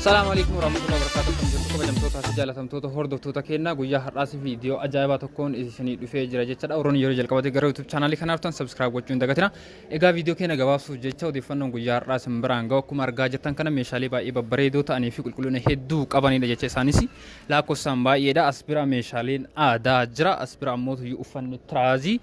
السلام عليكم ورحمة الله وبركاته. kabajamtoota jaallatamtoota hordoftoota keenyaa guyyaa har'aas viidiyoo ajaa'ibaa tokkoon isinii dhufee jira jechaadha. Oroon yeroo jalqabate gara YouTube chaanaalii kanaaf tan subscribe gochuun dagatina. Egaa viidiyoo keenya gabaabsuuf jecha odeeffannoon guyyaa har'aas biraan gahu akkuma argaa jirtan kana meeshaalee baay'ee babbareedoo ta'anii fi qulqullina hedduu qabanidha jecha isaanis lakkoofsaan baay'eedha. As bira meeshaaleen aadaa jira. As bira ammoo uffanni tiraazii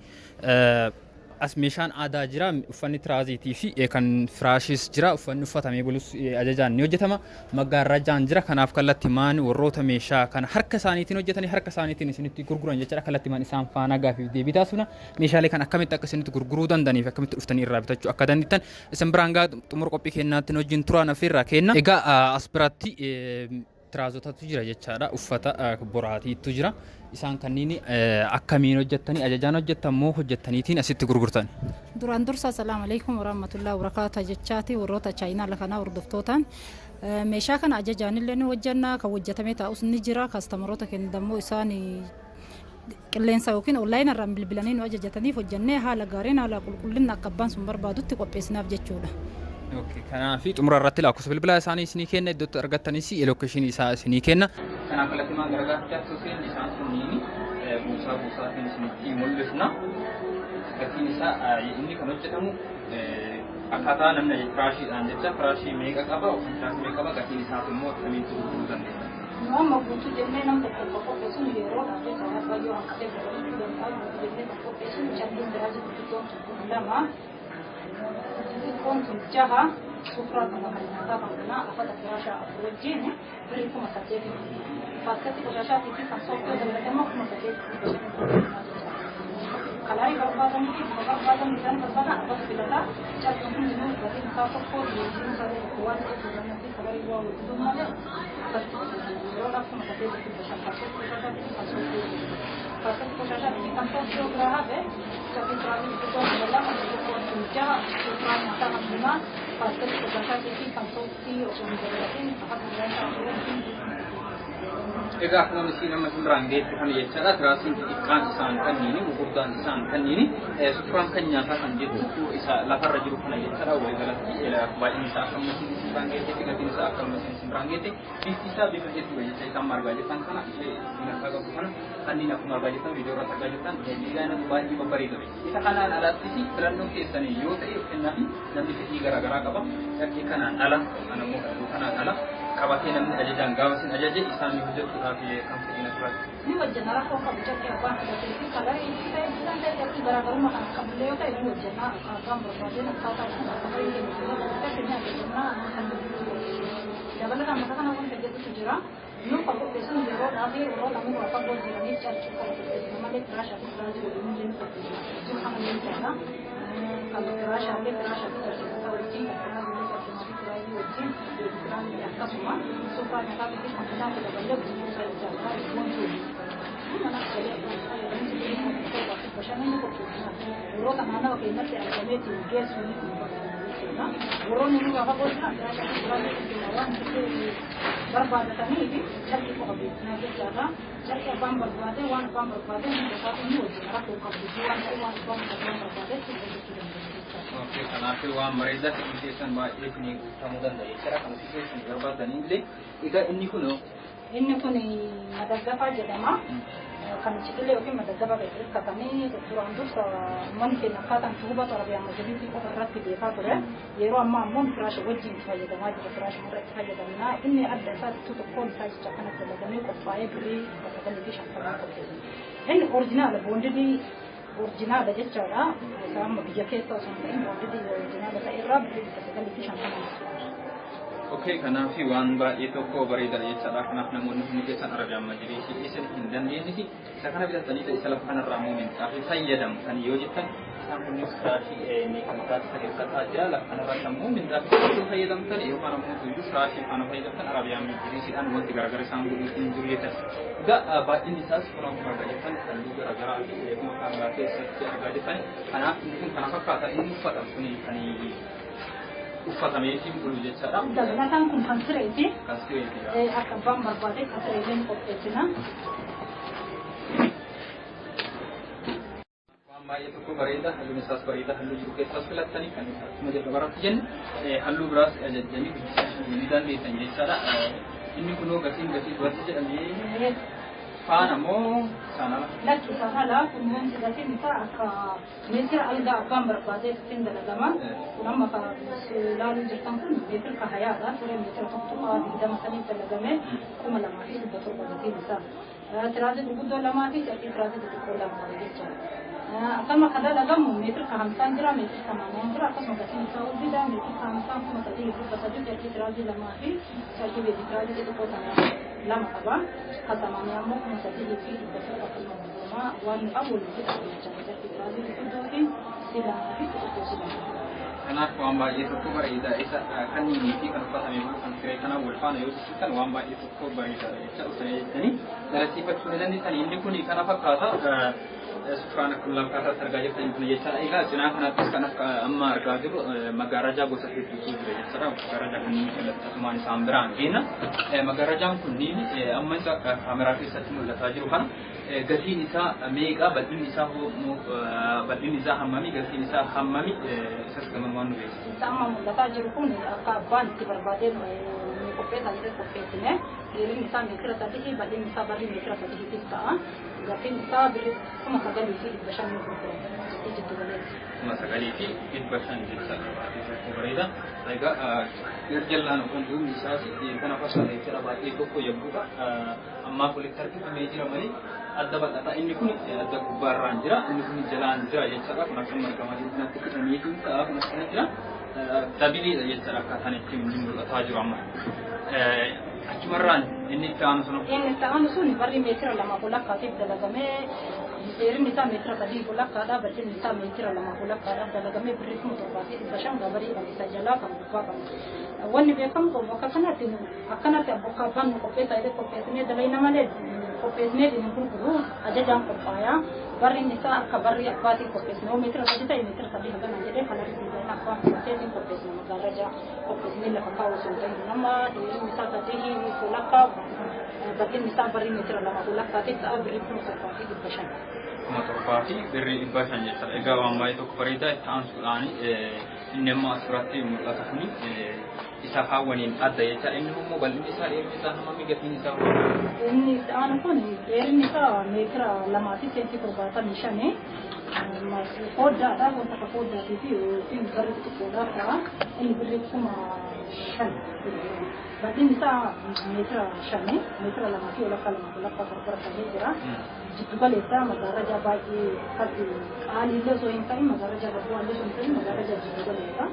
as meeshaan aadaa jira. Uffanni tiraaziitii fi kan firaashis jira. Uffanni uffatamee bulus ajajaan ni hojjetama. Maggaarrajaan jira. Kanaaf kallattii maan warroota meeshaa kana harka isaaniitiin hojjetanii harka isaaniitiin isinitti gurguran jechaadha. Kallattii maan isaan faana gaafiif deebii taasifna. Meeshaalee kana akkamitti akka isinitti gurguruu danda'aniif akkamitti dhuftanii irraa bitachuu akka dandeettan isin biraan gaa xumura qophii keenyaatti wajjin turaan affeerraa kenna. Egaa as biratti tiraazotatu jira jechaadha. Uffata boraatiitu jira. Isaan kanneen akkamiin hojjettanii ajajaan hojjettan moo hojjettaniitiin asitti gurgurtan? Duraan dursa assalamu alaykum warahmatullahi wabarakatuh jechaati warroota chaayinaa lakanaa hordoftootaan meeshaa kana ajajaan illee ni hojjannaa kan hojjetamee taa'us ni jira. Kaastamaroota keenya dammoo isaan qilleensa yookiin online irraan bilbilanii nu ajajataniif hojjannee haala gaariin haala qulqullina akka abbaan sun barbaadutti qopheessinaaf jechuudha. Kanaaf xumura irratti lakkoofsa bilbilaa isaanii isinii kenna. Iddootti argattanis lokeeshinii isaa isinii kenna. Kanaaf kallattii maan gargaarti akkasumas isaan sunniin buusaatiin isinitti mul'isna. Gatiin isaa inni kan hojjetamu akkaataa namni firaashiidhaan jecha firaashii meeqa qaba yookiin firaashii meeqa qaba gatiin isaaf immoo akkamiin gurguruu dandeenya. Nama guutuu jennee nama tokko qopheessuun yeroo dhaabee sana baay'ee hanqatee godhachuu danda'u jennee qopheessuun callee biraa jiru lama. كنت جها سفرة كمان طبعا أخذت فراشة وجين بريكم مسجد فاسكتي فراشة في كنسوق كذا لكن ما كم مسجد كلاي بربادم كي بربادم مثلا بربادم أبغى بلدا جات ممكن إنه بس مسافر كور يجي مسافر كوان كذا في كلاي هو وجود ماله بس يروح كم مسجد في فراشة فراشة في كنسوق فاسكتي فراشة في كنسوق شو كراها به tapi terakhir itu adalah untuk kerja ukuran mata maksimal pasca kerja ini konstruksi organisasi akan menjadi Egaa akkuma isin amma simraan geessu kan jechaadha. Tiraasiin xixiqqaan isaan kanniini gurguddaan isaan kanniini sufuraan kan nyaataa kan jettu isa lafarra jiru kana jechaadha. Waliigalatti baay'een isaa akkuma isin simraan geessetti gatiin isaa akkuma isin simraan geesse bifti isaa bifa hedduu jecha isaan margaa jettan kana ishee dinagdaa qabu kana kanneen akkuma argaa jettan viidiyoo irratti argaa jettan diizaayina baay'ee babbareedame. Isa kanaan alatti filannoo keessanii yoo ta'e kennaa fi namni fedhii garaagaraa qaba. Shakkii kanaan ala kan ammoo kanaan ala qabatee namni ajajaan gaafa isin ajaje isaan hojjechuudhaaf kan fedhina turan. Ni wajjana rakkoo qabu jettee abbaan tajaajilatti kalee isaan ta'etti garaagarummaa kan qabullee yoo ta'e ni wajjana abbaan barbaadeen akkaataa isaan akka fayyadamu dabalataan mata kana wanta jedhutu jira. Nu kan qopheessuun yeroo dhaabee yeroo namni waa fagoo jiranii carcuu kan qopheessu malee firaashaa fi firaashii waliin illee ni qopheessu. Sun kan illee jira. Kan firaashaa fi firaashaa fi carcuu wajjin wajjin akkasuma soofaa nyaata fi kan nyaata dabalee gurgurtaa ijaarraa iddoon jiru. Mana bashannanni qopheessina. Yeroo kana naannoo keenyatti argamee geessu ni gurgurtaa. Yeroo inni gaafa godhan waan barbaadatanii fi carqii qofa beeknaa jechaadha. Carqii abbaan barbaade waan abbaan barbaade hundaasaa inni wajjin rakkoo qabdu waan abbaan barbaade hojjechuu dandeenya. Kanaaf waan bareedaa kan keessan baay'ee isin guutamuu danda'a jechuudha. Kan keessan barbaadanii illee egaa inni kun madaggafaa jedhama. Kan ciqilee yookiin madaggafaa hirkatanii duraan dursa manni keenya akkaataan hubatu arabiyaan majalisii qofa irratti beekaa ture. Yeroo ammaa ammoo firaasha wajjin fayyadamaa jira. Firaasha irratti fayyadamna. Inni adda isaa tokkoon isaa jecha kana fayyadamee qophaa'ee birrii fayyadamee fi shantamaa qopheessa. Inni orijinaala boondidii original jechaadha. Isaan biyya keessa osoo hin ta'in boondidii original ta'e irraa birrii fayyadamee fi shantamaa. Okay, kanaaf waan baay'ee tokko bareedaa jechaadha. Kanaaf namoonni hundi keessan arabiyaan majlisii isin hin dandeenye fi isa kana bitatanii isa lafa kanarraa muuminsaa fi fayyadamtan yoo jettan isaan kunis firaashii meeqamtaa isa hirkataa jira. Lafa kanarraa kan muuminsaa fi fayyadamtan yookaan ammoo tuyyuu firaashii kana fayyadamtan arabiyaan majlisiidhaan wanti garaagara isaan godhuutti hin jiru jettan. Egaa baay'inni isaas suuraan kun argaa jettan halluu garaagaraa fi eeguma kaameraa keessatti argaa jettan. Kanaaf inni kun kana fakkaata inni uffatan kun kan uffatamee fi bulu jechaadha. Dabalataan kun kan sireeti. Kan sireeti. Akka abbaan barbaade kan sireetiin qopheessina. amma itu berita halu misas berita halu juga kita selat tani kan kemudian barat jen halu beras jadi ini dan di tanya cara ini kuno gasin buat saja ini fana mo sana lagi sahala kemudian gasin kita akan mesra alga akan berbagai sin dalam zaman nama ka lalu jatang pun betul kahaya ada sore mesra tu di dalam sana dalam zaman kuma lama itu betul betul bisa terasa dulu lama itu jadi terasa dulu lama itu أكمل هذا لقم متر كهمسان جرا متر كمان جرا أكمل كذي نساو بيدا متر كهمسان كم كذي يبغى بساجو جري تراجي لما في ساجي بيجي تراجي itu kota lama apa kata mami amu kم كذي يجي بساجو أكمل ما وان أول kita jadi teraji itu dulu sila itu sila Anak wamba itu berita isa kan ini kan pas kami bukan kira karena wulfan itu kan wamba itu berita itu saya ini dari sifat sudah di sana ini pun ikan apa kata سبحانك اللهم كثرت رجاجك تنقل يسار إيجا جناح ناتس كناف أما رجاجو مغارجا بوسافي تجيب يسار مغارجا كني أسمان سامبران هنا مغارجا كني أما إذا كاميرا في ساتم لتاجرو كنا قتي نساء ميجا بدي نساء هو بدي نساء همامي قتي نساء همامي سر كمان ما نبي sama latajiru kuni akaban tiberbadin kopet aja kopetnya jadi misal mikir tadi badin misal badin mikir tadi kita tapi misal beri sama sekali itu bersama itu boleh sama sekali itu bersama itu berita mereka kerjalan untuk misal sih kenapa saya cara bagi itu yang buka amma kulit terkini meja ramai ada bata ini pun ada kubaran jera ini pun jalan jera yang cara kenapa mereka masih nanti kita meeting tak kenapa jera tapi dia cara kata ni tim tajuk amma أجمران إني تانسون إني تانسون بري متر لما بقولك كاتب دلقمة إيري مثال متر كذي بقولك كذا بري مثال متر لما بقولك كذا دلقمة بري كم تبغى بشام غبري بس جلا كم بقى واني بيكم كم بقى كنا تنو أكنا تبقى بان كوبي تايد كوبي تني دلائنا ماله كوبي تني دينكم كرو أجا جام كوبايا بري مثال كبري أكباتي كوبي نو متر كذي تاي متر كذي هذا نجده خلاص دينا كم كوبي كوبي نو مغارجا كوبي ني لكاو سنتين نما إيري مثال كذي بقولك bagian misal beri mitra lama bulan tapi tak beri pun terpati di pasang. Terpati beri di pasang je. Ega wamba itu keperita tahun sulani nama surati mulata kuni isa kawanin ada ya. Ini mau balik misal ini misal nama migat misal. Ini anu pun ini misal mitra lama sih senti terpati misal ni. Masih koda ada untuk koda itu beri itu koda apa? Ini beri cuma kan. Berarti misal mitra shani, mitra lama sih olah kalau kami jera, juga lesa magaraja bagi kaki alilnya so yang kami magaraja berbuat so yang kami magaraja juga lesa,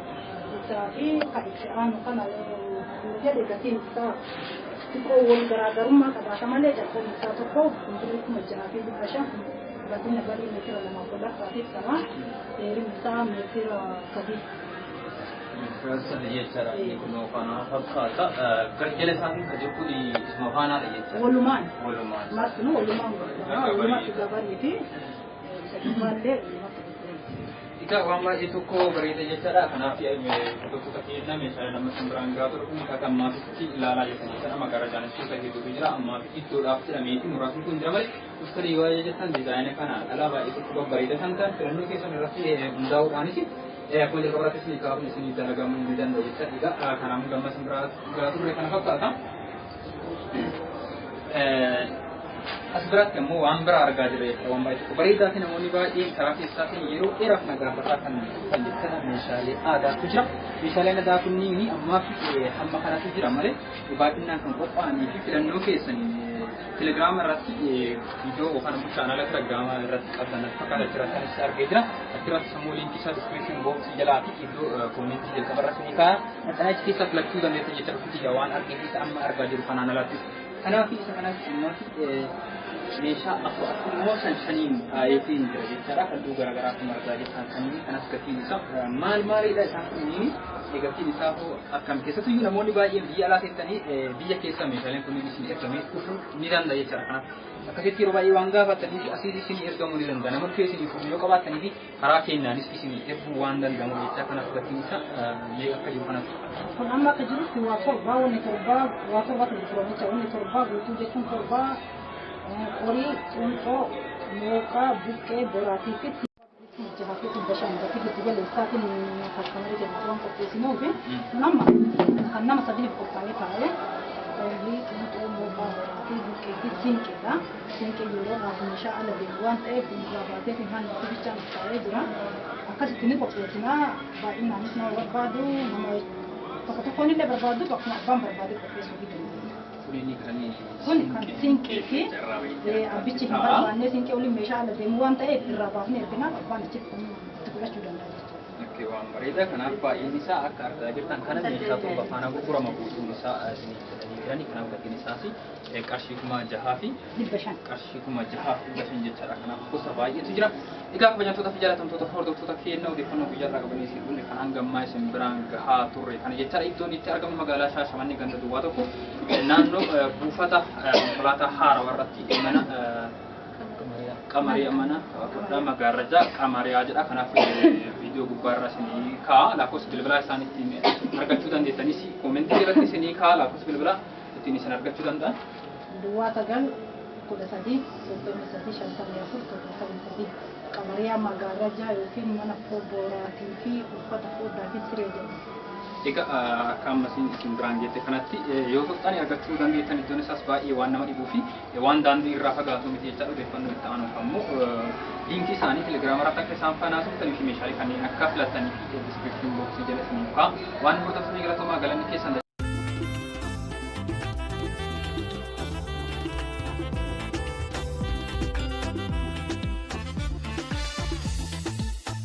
tapi keadaan kan jadi kasi kita orang gara-gara rumah kada sama le jadi kita tu untuk itu macam apa itu pasang, berarti negara mitra lama olah kaki sama, jadi misal mitra kaki Perasaan dia cara ini kuno kana apa kerja sahaja saja pun di semua kana dia cara. Voluman. Mas tu voluman. Voluman juga beri sekitar Ika wamba itu ko berita dia cara kana pia untuk kita misalnya nama sembrangga tu pun kata masih si lala je sana magara jalan tu saya itu bijak amma itu after meeting murasum pun jamal उसका रिवाज जैसा डिजाइन है खाना अलावा itu ko berita santan kerana kita rasi undau ani sih aku jadi orang sini kalau di sini tenaga mendidan dari saya juga karena gambar sembrat geratur mereka nak apa asberat kamu ambra harga jadi wamba itu berita sini mau niba ini terapi stasiun Euro Eropa negara pertahanan pendidikan misalnya ada kujra misalnya ada kunni ini amma amma kana kujra male ibatin nan kan apa ini fikiran location Telegram rasi video bukan channel Telegram rasi kadang pakai cerita share kejra akhirnya semua link kisah description box jalati itu komen di kabar rasmi ka nanti kisah pelakku dan itu jadi terkuti jawan arti kita amma harga jadi pananalati karena kita karena semua Mesha aku mau sanin ayatin jadi cara kalau gara-gara kemarga di sanin karena sekali bisa mal ida ini negati di sahu akan kisah tu juga mau dibayar dia lah tadi dia kisah misalnya kami di sini kami niran dah cara karena kasi tiro bayi wangga batani asli di sini erga muri randa namun ke sini video ka batani di harakin na di sini ebu wandan gamu kita kana sekali bisa dia akan dimana pun amma kejurus tu wakor bawa ni korba wakor wakor di provinsi ini korba itu dia pun korba ori untuk mereka bukan berarti Jahaafii dhibba shan irratti giddu galeessaatiin kastamaree jenna waan qopheessinuu fi nama kan nama sadiif qophaa'ee taa'ee olii xixiqqoo boobaa fi buqqeetti siinqeedha. Siinqee yeroo dhaaf meeshaa ala deemu waan ta'eef irraa baatee fi haan bichaan taa'ee jira. Akkasitti ni qopheessinaa baay'inaanis nama barbaadu nama tokko tokkoon illee barbaadu bakkuma abbaan barbaade qopheessuu fi kun kan siinqee fi abbichi hin barbaanne siinqee waliin meeshaa ala deemu waan ta'eef irraa baafnee erginaa abbaan achitti itti godhachuu danda'a jechuudha. Waan bareeda kanaaf baay'een isaa akka argaa jirtan kana meeshaa torba faana gurgurama guutuun isaa isinii jedhanii jiranii kanaaf gatiin isaas qarshii kuma jahaa fi qarshii kuma jahaa fi 500 jechaadha. Kanaaf gosa baay'eetu jira. Egaa kabajamtoota fi jaallatamtoota hordoftoota keenya odeeffannoo guyyaa irraa qabanii isin dhufne kan hangammaa isin biraan gahaa turre kana jechaadha. Iddoon itti argamu magaalaa Shaashamannee ganda duwwaa tokko naannoo buufata konkolaataa haarawaa irratti mana Qamarii mana magaraja Qamariyaa jedha. Kanaaf viidiyoo gubbaarra isinii kaa lakkoofsa bilbilaa isaaniitiin argachuu dandeettanis koomentii irratti isinii kaa lakkoofsa bilbilaa ittiin isin argachuu danda'an. Duwwaa sagal 13 33 Qamariyaa magaraja yookiin mana booraatii fi uffata foddaa fi siree jedhamu. Egaa akka ammasiin isin biraan jette kanatti yoo tuqxanii argachuu dandeettan iddoon isaas baay'ee waan nama dhibuu fi waan daandii irraa fagaatu miti jechaadha. Odeeffannoo itti aanuuf ammoo liinkii isaanii telegiraama irratti akka isaan faanaa tuqxanii fi meeshaalee kanneen akka filattanii fi diskiripshin booksii jala isiniif kaa waan hordoftoonni galatoomaa galanni keessan